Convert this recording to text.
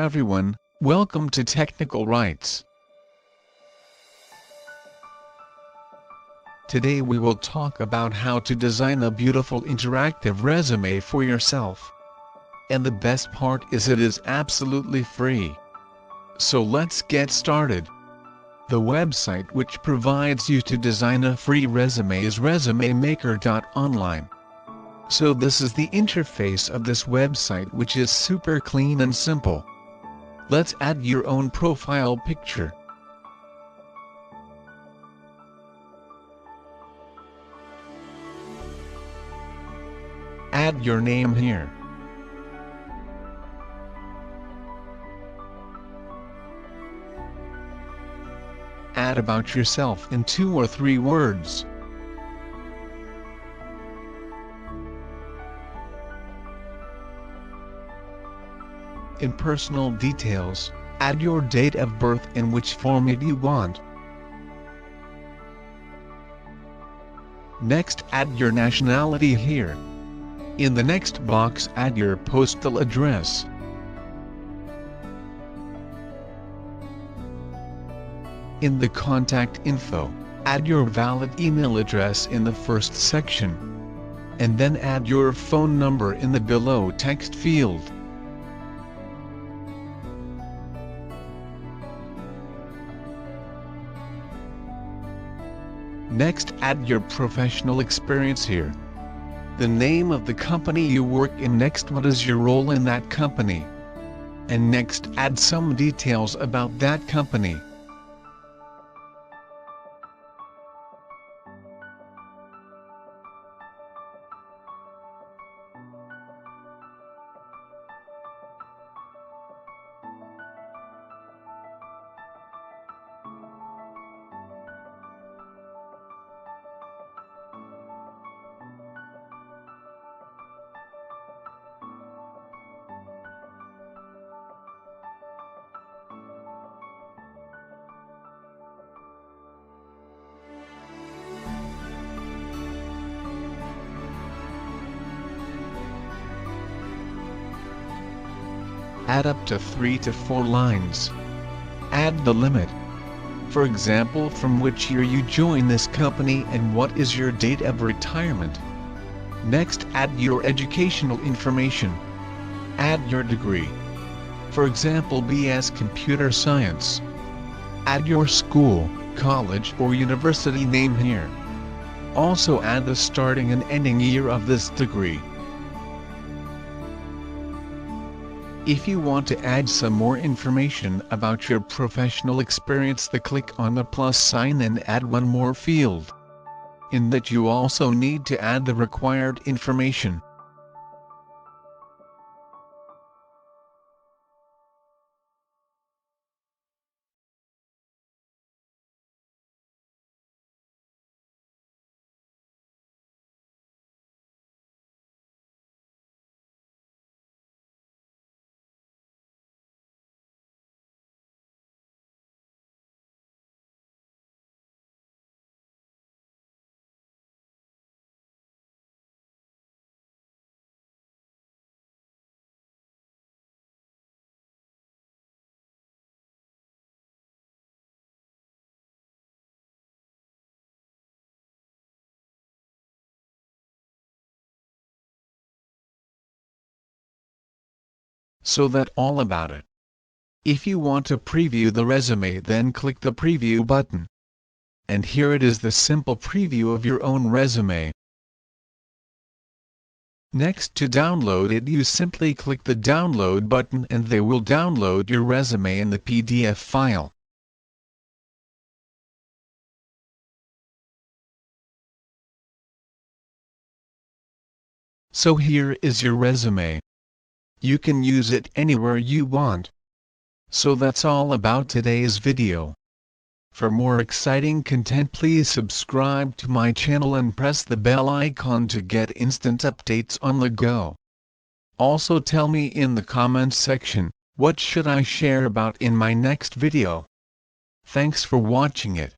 everyone, welcome to Technical Rights. Today we will talk about how to design a beautiful interactive resume for yourself. And the best part is it is absolutely free. So let's get started. The website which provides you to design a free resume is resumemaker.online. So this is the interface of this website, which is super clean and simple. Let's add your own profile picture. Add your name here. Add about yourself in 2 or 3 words. In personal details, add your date of birth in which format you want. Next, add your nationality here. In the next box, add your postal address. In the contact info, add your valid email address in the first section. And then add your phone number in the below text field. Next, add your professional experience here. The name of the company you work in. Next, what is your role in that company? And next, add some details about that company. Add up to 3 to 4 lines. Add the limit. For example, from which year you join this company and what is your date of retirement. Next, add your educational information. Add your degree. For example, BS Computer Science. Add your school, college or university name here. Also add the starting and ending year of this degree. If you want to add some more information about your professional experience, click on the plus sign and add one more field. In that you also need to add the required information. So that's all about it. If you want to preview the resume, then click the preview button. And here it is, the simple preview of your own resume. Next, to download it, you simply click the download button and they will download your resume in the PDF file. So here is your resume. You can use it anywhere you want. So that's all about today's video. For more exciting content, please subscribe to my channel and press the bell icon to get instant updates on the go. Also tell me in the comments section, what should I share about in my next video? Thanks for watching it.